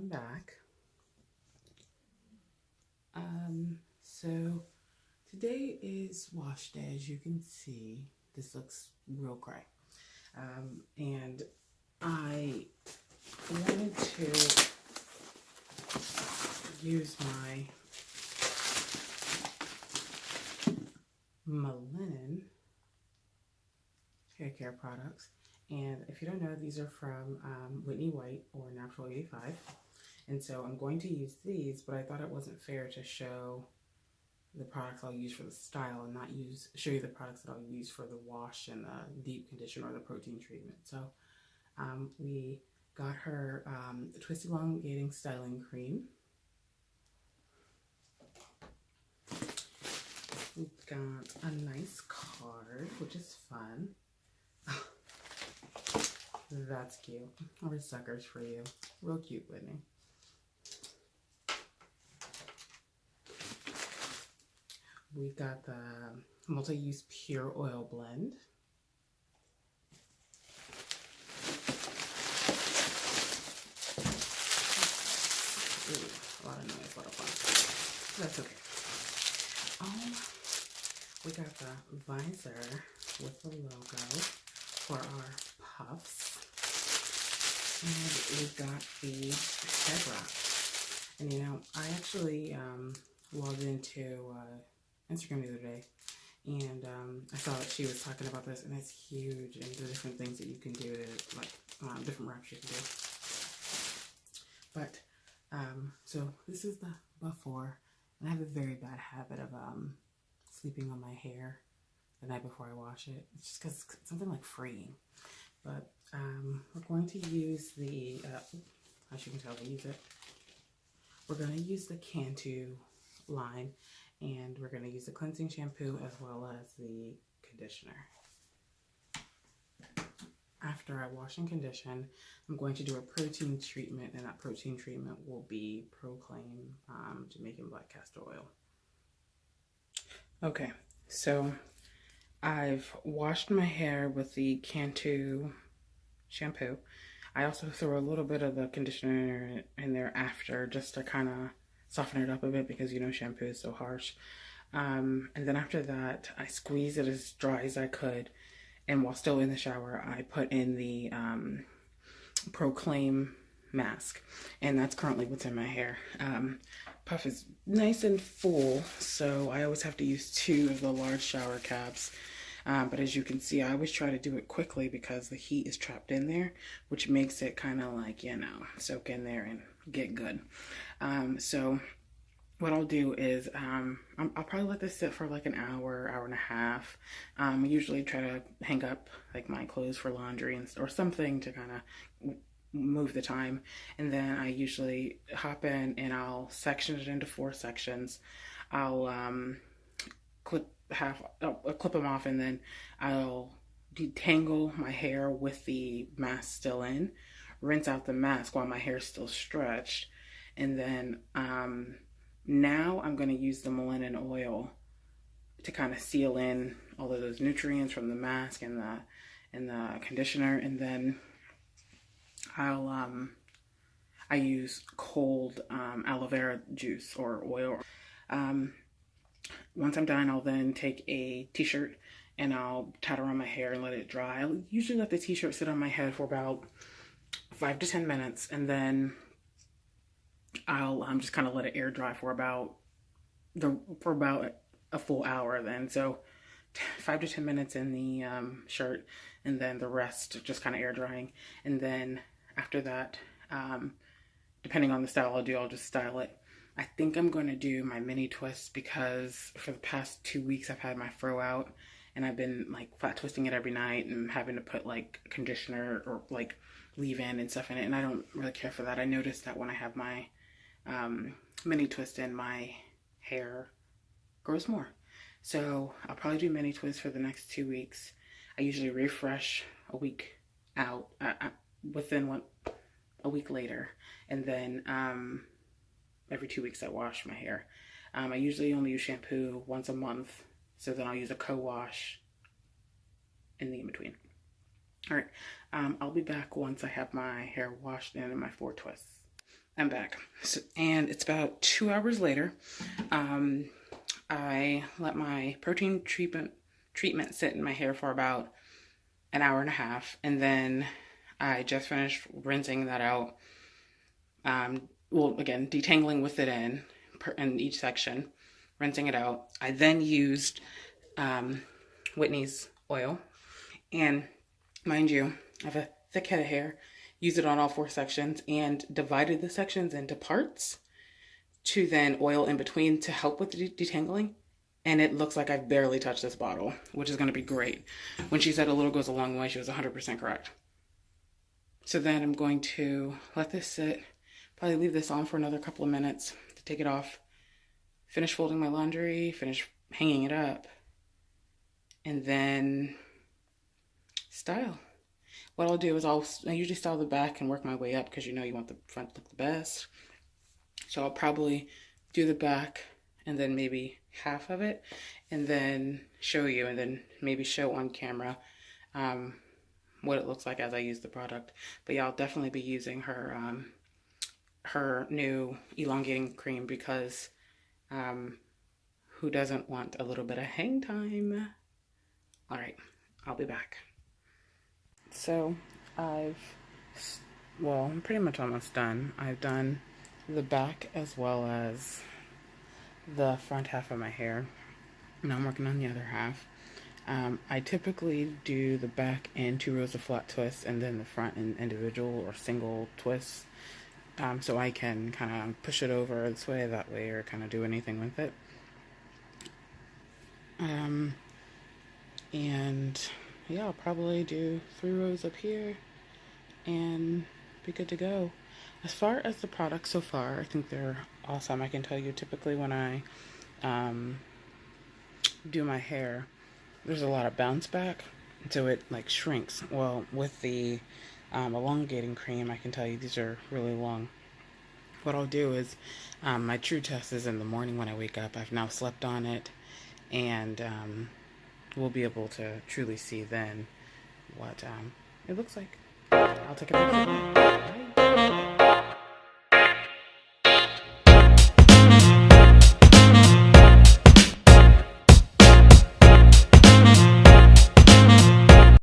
I'm back. So today is wash day. As you can see, this looks real gray. And I wanted to use my Melanin Haircare products. And if you don't know, these are from Whitney or Natural 85. And so I'm going to use these, but I thought it wasn't fair to show the products I'll use for the style and not show you the products that I'll use for the wash and the deep condition or the protein treatment. So we got her Twist Elongating Styling Cream. We've got a nice card, which is fun. That's cute. We're suckers for you. Real cute, Whitney. We've got the multi-use pure oil blend. Ooh, a lot of noise, a lot of fun. That's okay. We got the visor with the logo for our puffs. And we've got the head wrap. And you know, I actually logged into Instagram the other day, and I saw that she was talking about this, and it's huge, and the different things that you can do to, like, different wraps you can do. But, so this is the before, and I have a very bad habit of sleeping on my hair the night before I wash it. It's just because it's something like freeing. But we're going to use the, as you can tell, we're going to use the Cantu line, and we're going to use the cleansing shampoo as well as the conditioner. After I wash and condition, I'm going to do a protein treatment, and that protein treatment will be Proclaim Jamaican Black Castor Oil. Okay, so I've washed my hair with the Cantu shampoo. I also throw a little bit of the conditioner in there after, just to kind of soften it up a bit, because you know shampoo is so harsh. And then after that, I squeeze it as dry as I could, and while still in the shower, I put in the Proclaim mask, and that's currently what's in my hair. Puff is nice and full, so I always have to use 2 of the large shower caps. But as you can see, I always try to do it quickly because the heat is trapped in there, which makes it kind of like, you know, soak in there and get good. So what I'll do is I'll probably let this sit for like an hour, hour and a half. I usually try to hang up like my clothes for laundry or something to kind of move the time. And then I usually hop in and I'll section it into 4 sections. I'll clip them off, and then I'll detangle my hair with the mask still in, rinse out the mask while my hair is still stretched, and then now I'm going to use the Melanin oil to kind of seal in all of those nutrients from the mask and the conditioner, and then I use cold aloe vera juice or oil. Once I'm done, I'll then take a t-shirt and I'll tie it around my hair and let it dry. I'll usually let the t-shirt sit on my head for about 5 to 10 minutes, and then I'll just kind of let it air dry for about a full hour then. So 5 to 10 minutes in the shirt, and then the rest just kind of air drying. And then after that, depending on the style I'll do, I'll just style it. I think I'm going to do my mini twists because for the past 2 weeks I've had my fro out, and I've been like flat twisting it every night and having to put like conditioner or like leave-in and stuff in it, and I don't really care for that. I noticed that when I have my mini twist in, my hair grows more. So I'll probably do mini twists for the next 2 weeks. I usually refresh a week out within a week later, and then every 2 weeks I wash my hair. I usually only use shampoo once a month, so then I'll use a co-wash in the in-between. All right, I'll be back once I have my hair washed in my 4 twists. I'm back. So, and it's about 2 hours later. I let my protein treatment sit in my hair for about an hour and a half, and then I just finished rinsing that out. Well, again, detangling with it in each section, rinsing it out. I then used Whitney's oil, and mind you, I have a thick head of hair. Use it on all 4 sections and divided the sections into parts to then oil in between to help with the detangling. And it looks like I've barely touched this bottle, which is going to be great. When she said a little goes a long way, she was 100% correct. So then I'm going to let this sit, probably leave this on for another couple of minutes to take it off, finish folding my laundry, finish hanging it up, and then style. What I'll do is I usually style the back and work my way up because you know you want the front to look the best. So I'll probably do the back and then maybe half of it and then show you, and then maybe show on camera what it looks like as I use the product. But yeah, I'll definitely be using her her new elongating cream because who doesn't want a little bit of hang time? All right, I'll be back. So I'm pretty much almost done. I've done the back as well as the front half of my hair. Now I'm working on the other half. I typically do the back in 2 rows of flat twists and then the front in individual or single twists. So I can kind of push it over this way, that way, or kind of do anything with it. And yeah, I'll probably do 3 rows up here and be good to go. As far as the products so far, I think they're awesome. I can tell you typically when I do my hair, there's a lot of bounce back, so it like shrinks. Well, with the elongating cream, I can tell you these are really long. What I'll do is, my true test is in the morning when I wake up. I've now slept on it, and we'll be able to truly see then what it looks like. I'll take a picture. Bye.